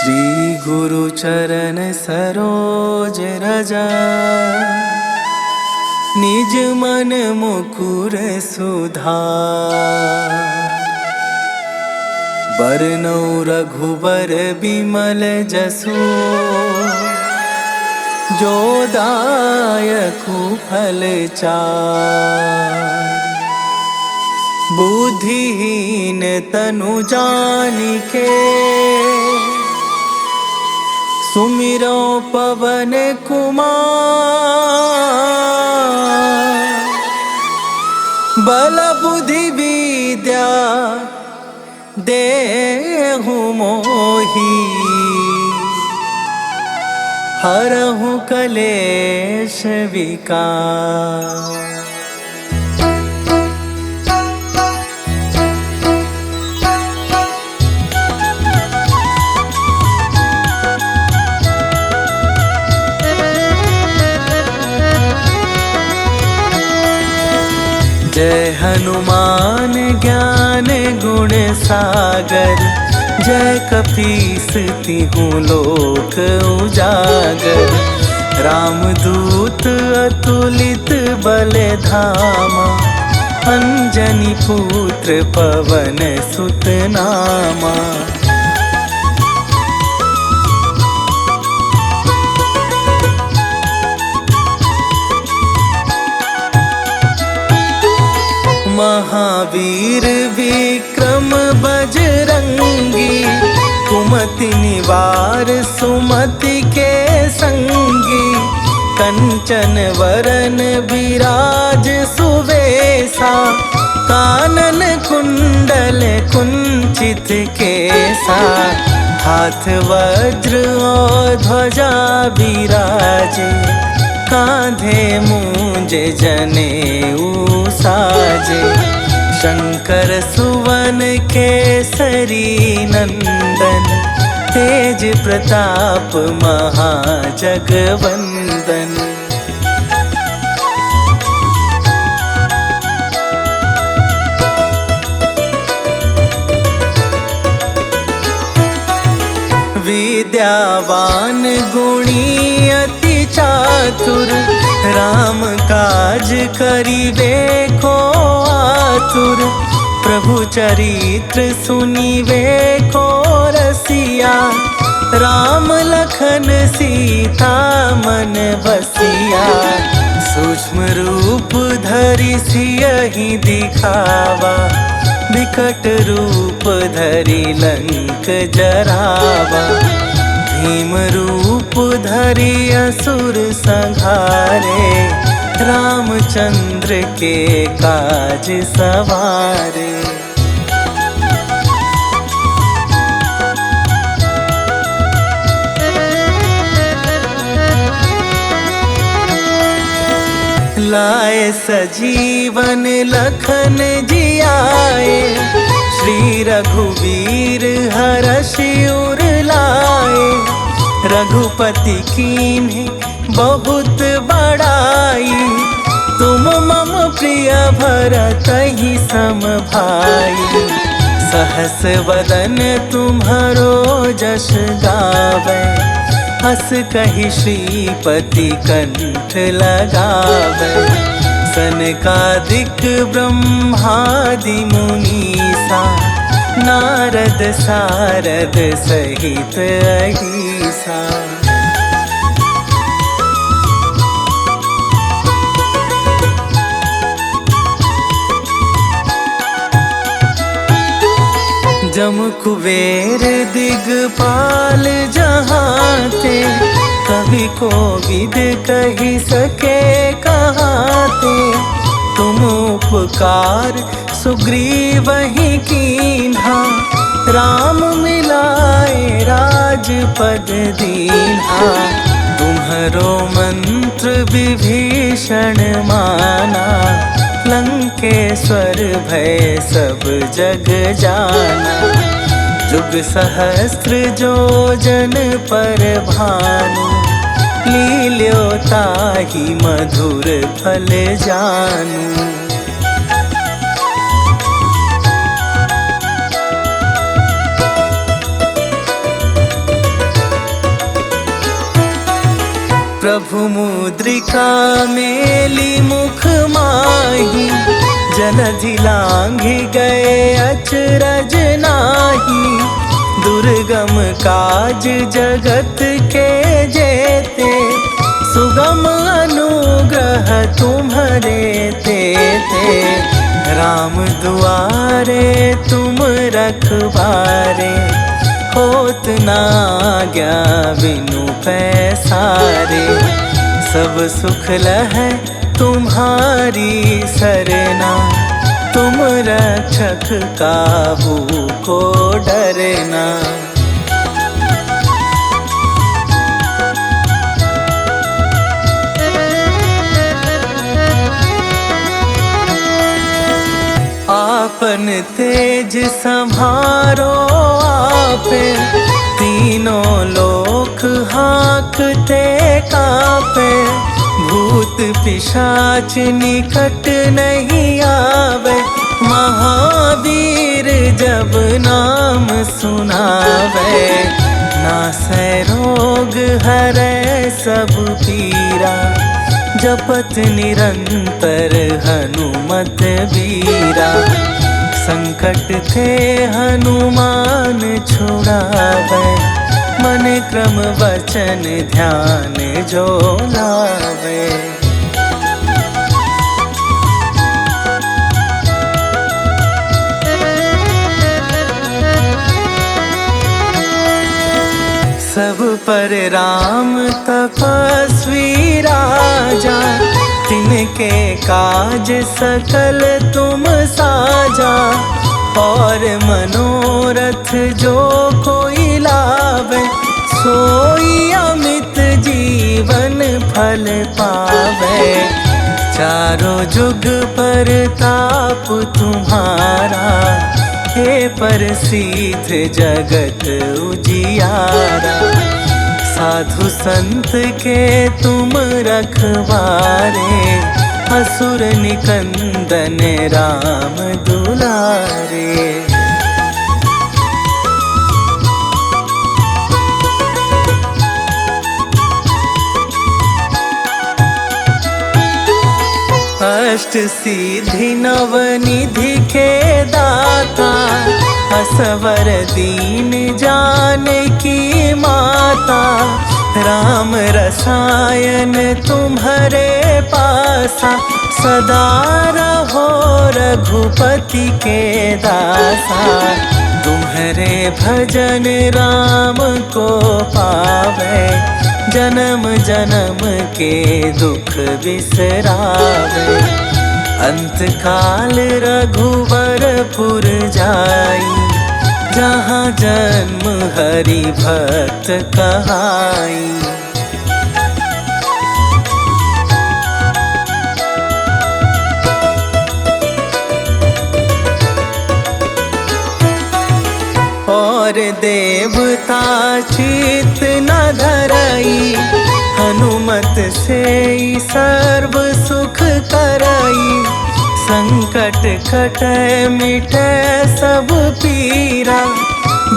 श्री गुरु चरण सरोज रजा, निज मन मुकुर सुधार। बरनौ रघुबर बिमल जसु, जो दायकु फल चार। बुद्धिहीन तनु जानिके, सुमिरो पवन कुमार। बल बुद्धि विद्या देहु मोहि, हरहु कलेश विकार। जय हनुमान ज्ञान गुण सागर, जय कपीस तिहुँ लोक उजागर। रामदूत अतुलित बल धामा, अंजनी पुत्र पवन सुत नामा। महावीर विक्रम बजरंगी, कुमति निवार सुमति के संगी। कंचन वरन विराज सुवेशा, कानन कुंडल कुंचित केसा। हाथ वज्र और ध्वजा विराजे, कांधे मूंज जनेऊ साजे। शंकर सुवन केसरी नंदन, तेज प्रताप महाजगवंदन। विद्यावान गुणी अति चातुर, राम काज करिबे को आतुर। प्रभु चरित्र सुनिबे को रसिया, राम लखन सीता मन बसिया। सूक्ष्म रूप धरि सियहि दिखावा, विकट रूप धरि लंक जरावा। भीम रूप धरि असुर संहारे, रामचंद्र के काज सवारे। लाए सजीवन लखन जियाए, श्री रघुवीर हरषि उर लाए। रघुपति कीन्ही बहुत बड़ाई, तुम मम प्रिय भरतहि सम भाई। सहस वदन तुम्हरो जस गावै, हस कहि श्रीपति कंठ लगावै। सनकादिक ब्रह्मादि मुनीसा, नारद सारद सहित अहिसा। जम कुबेर दिगपाल जहाते, कवि कोविद कहि सके कहाते। तुम उपकार सुग्रीवहि कीन्हा, राम मिलाए राजपद दीन्हा। तुम्हरो मंत्र विभीषण माना, लंकेश्वर भय सब जग जाना। जुग सहस्त्र जो जन पर भानु, लील्यो ताहि मधुर फल जानू। मुद्रिका मेली मुख माही, जलधि लांघि गए अचरज नाही। दुर्गम काज जगत के जेते, सुगम अनुग्रह तुम्हरे तेते। राम दुआरे तुम रखवारे, होत ना आज्ञा बिनु पैसारे। सब सुख लहै तुम्हारी सरना, तुम रक्षक काहू को डरना। आपन तेज संभारो आपे, तीनों लोक हाँकते कापे। भूत पिशाच निकट नहीं आवे, महावीर जब नाम सुनावे। नासै रोग हरै सब पीरा, जपत निरंतर हनुमत बीरा। संकट थे हनुमान छुड़ावे, मन क्रम वचन ध्यान जो लावे। सब पर राम तपस्वी राजा, तिनके काज सकल तुम साजा। और मनोरथ जो कोई लावे, सोई अमित जीवन फल पावे। चारों जुग पर ताप तुम्हारा, हे प्रसिद्ध जगत उजियारा। साधु संत के तुम रखवारे, असुर निकंदन राम दुलारे। अष्ट सिद्धि नव निधि के दाता, असवर दीन जानकी माता। राम रसायन तुम्हारे पासा, सदा रहो रघुपति के दासा। तुम्हारे भजन राम को पावे, जन्म जन्म के दुख बिसरावे। अंत काल रघुवरपुर जाई, जहाँ जन्म हरि भक्त कहाई। और देवता चित न धरई, हनुमत से सर्व सुख करई। संकट कटै मिटै सब पीरा,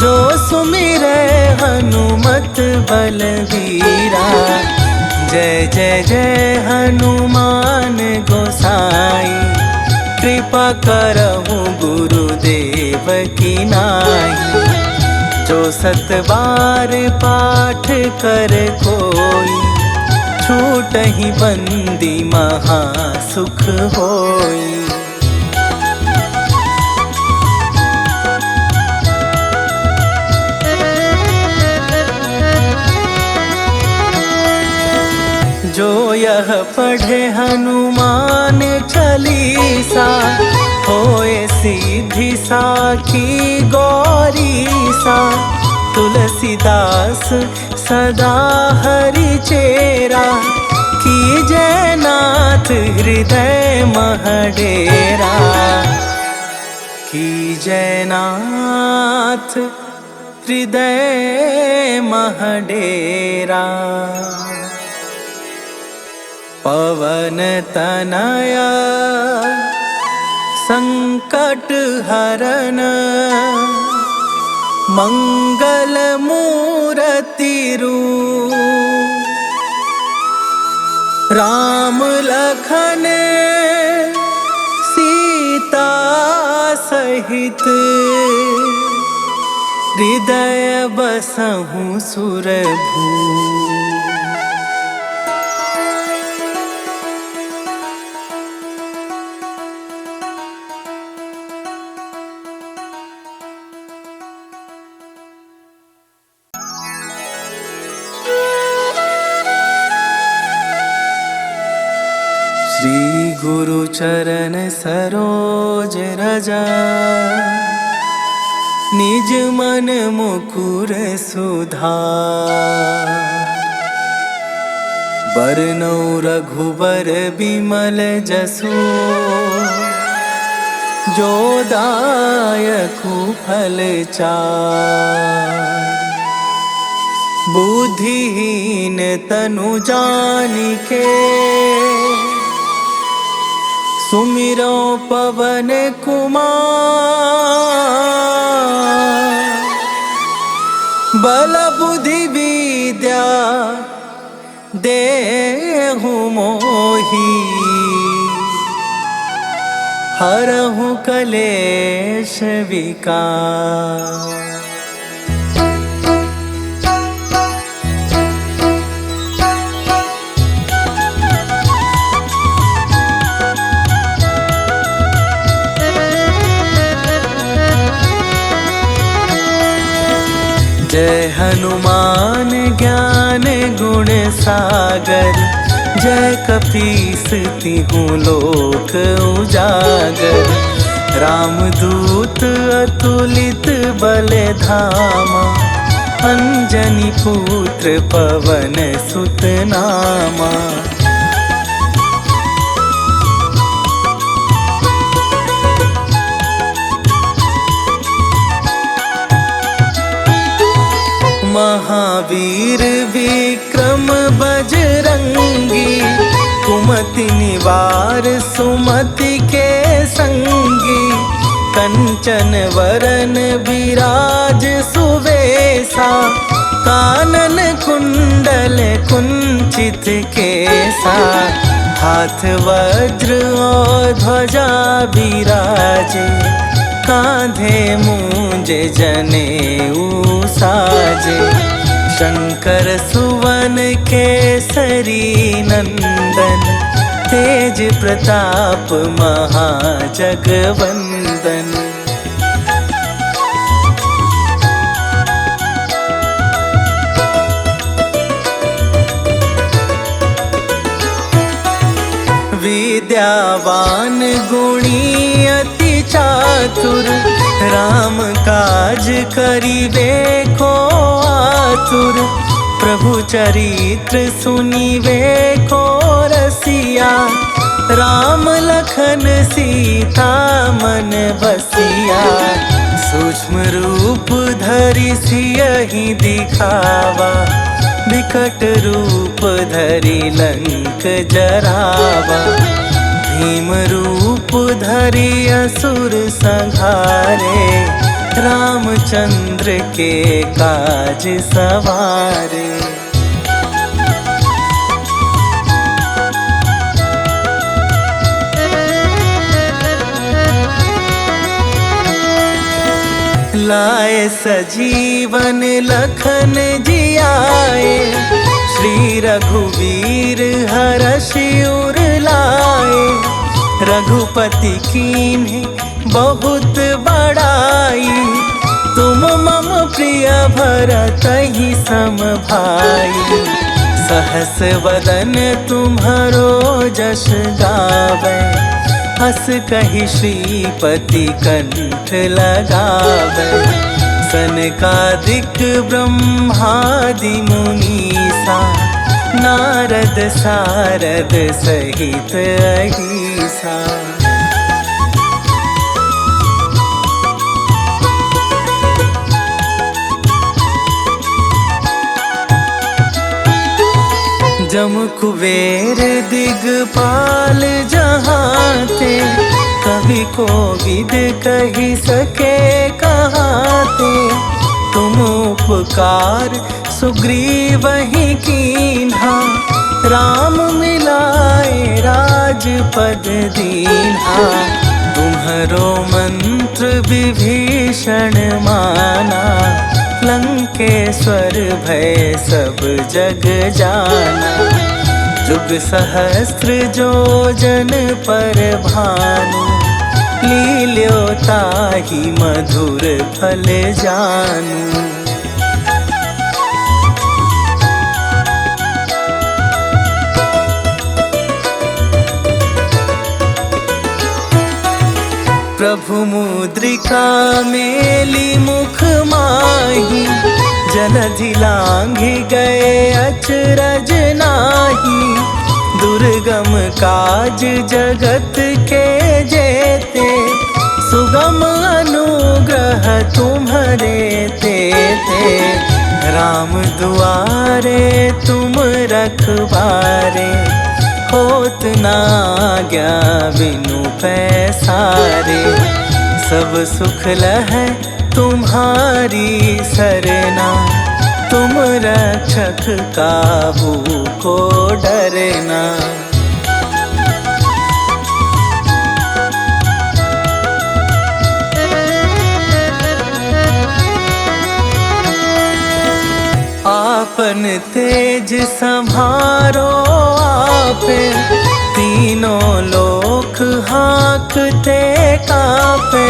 जो सुमिरै हनुमत बलवीरा। जय जय जय हनुमान गोसाई, कृपा करहु गुरुदेव की नाई। जो सत बार पाठ कर कोई, छूटहि बंदी महा सुख होई। जो यह पढ़े हनुमान चालीसा, होए सीधी साखी गौरीसा। तुलसीदास सदा हरि चेरा, कीजय नाथ हृदय महडेरा। कीजय नाथ हृदय महडेरा। पवन तनया संकट हरन, मंगल मूरति रूप। राम लखन सीता सहित हृदय बसहु सुरभू। श्री गुरु चरण सरोज रजा, निज मन मुकुर सुधार। बरनौ रघुबर बिमल जसु, जो दायकु फल चार। बुद्धिहीन तनु जानिके, सुमिरो पवन कुमार। बल बुद्धि विद्या देहु मोहि, हरहु कलेश विकार। जय हनुमान ज्ञान गुण सागर, जय कपीस तिहुँ लोक उजागर। रामदूत अतुलित बल धामा, अंजनी पुत्र पवन सुत नामा। महावीर विक्रम बजरंगी, कुमति निवार सुमति के संगी। कंचन वरन विराज सुवेशा, कानन कुंडल कुंचित केसा। हाथ वज्र और ध्वजा विराजे, कांधे मूंज जनेऊ साजे। शंकर सुवन केसरी नंदन, तेज प्रताप महाजगवंदन। विद्यावान गुणी अति चातुर, राम काज करिबे को आतुर। प्रभु चरित्र सुनिबे को रसिया, राम लखन सीता मन बसिया। सूक्ष्म रूप धरि सियहि दिखावा, विकट रूप धरि लंक जरावा। भीम रूप धरि असुर संहारे, रामचंद्र के काज सवारे। लाए सजीवन लखन जियाए, श्री रघुवीर हरषि उर लाए। रघुपति कीन्हे बहुत बड़ाई, तुम मम प्रिय भरतहि सम भाई। सहस वदन तुम्हरो जस गावै, हस कहि श्रीपति कंठ लगावै। सनकादिक ब्रह्मादि मुनीसा, नारद सारद सहित अहिसा। जम कुबेर दिगपाल जहाते, कवि कोविद कहि सके कहाते। तुम उपकार सुग्रीवहि कीन्हा, राम मिलाए राजपद दीन्हा। तुम्हरो मंत्र विभीषण माना, लंकेश्वर भय सब जग जाना। जुग सहस्त्र जो जन पर भानु, लील्यो ताहि मधुर फल जानू। प्रभु मुद्रिका मेली मुख माही, जलधि लांघि गए अचरज नाही। दुर्गम काज जगत के जेते, सुगम अनुग्रह तुम्हरे तेते। राम दुआरे तुम रखवारे, होत न आज्ञा बिनु पैसारे। सब सुख लहै तुम्हारी सरना, तुम रक्षक काहू को डरना। आपन तेज संभारो आपे, तीनों लोक हाँकते कापे।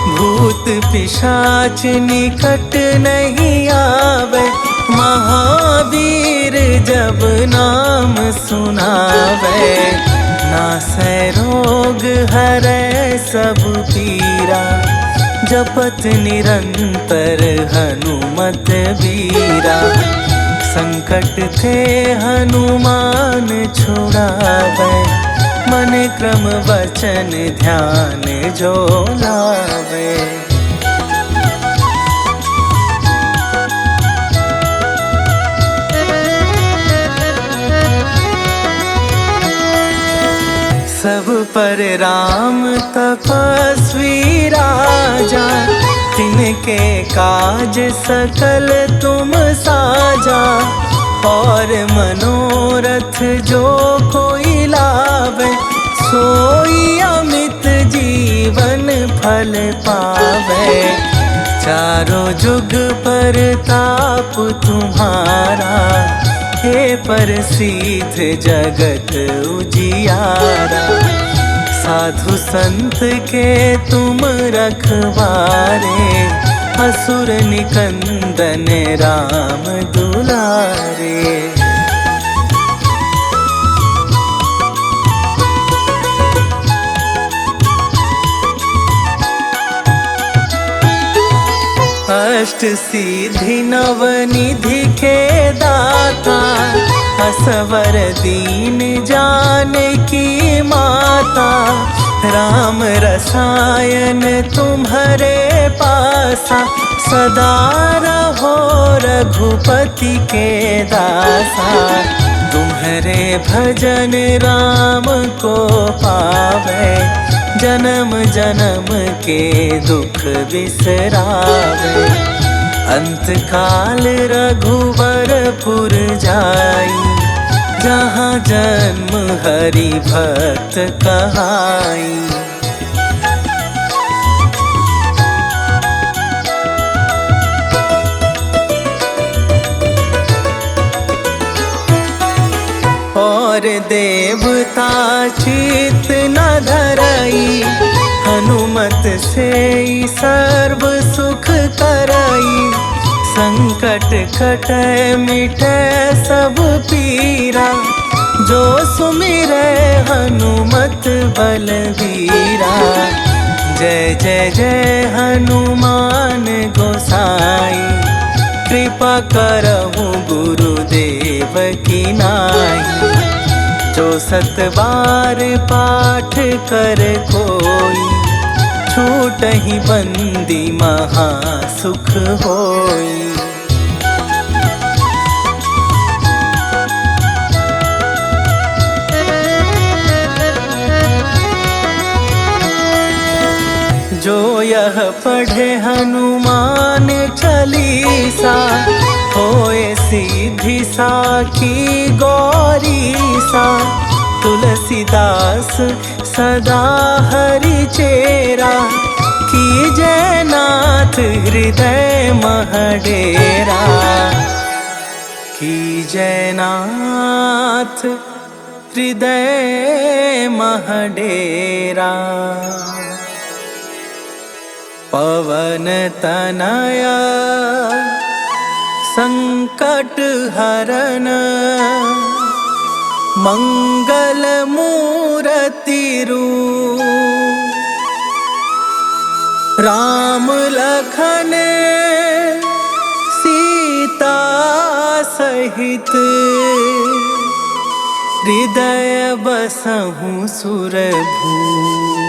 भूत पिशाच निकट नहीं आवे, महावीर जब नाम सुनावे। नासै रोग हरै सब पीरा, जपत निरंतर हनुमत बीरा। संकट थे हनुमान छुड़ावे, मन क्रम वचन ध्यान जो लावे। सब पर राम तपस्वी राजा, तिनके काज सकल तुम साजा। और मनोरथ जो कोई लावे, सोई अमित जीवन फल पावे। चारों जुग पर ताप तुम्हारा, हे प्रसिद्ध जगत उजियारा। साधु संत के तुम रखवारे, असुर निकंदन राम दुलारे। अष्ट सिद्धि नव निधि के दाता, असवर दीन जानकी माता। राम रसायन तुम्हारे पासा, सदा रहो रघुपति के दासा। तुम्हारे भजन राम को पावे, जन्म जन्म के दुख बिसरावे। अंत काल रघुवरपुर जाई, जहाँ जन्म हरि भक्त कहाई। और देवता चित न धरई, हनुमत से सर्व सुख करई। संकट कटै मिटै सब पीरा, जो सुमिरै हनुमत बलवीरा। जय जय जय हनुमान गोसाई, कृपा करहु गुरुदेव की नाई। जो सत बार पाठ कर कोई, छूटहि बंदी महा सुख होई। जो यह पढ़े हनुमान चालीसा, होए सीधी साखी गौरी सा। तुलसीदास सदा हरि चेरा, कीजय नाथ हृदय मह डेरा। कीजय नाथ हृदय मह डेरा। पवन तनया संकट हरन, मंगल मूरति रूप। राम लखन सीता सहित, हृदय बसहु सुरभूप।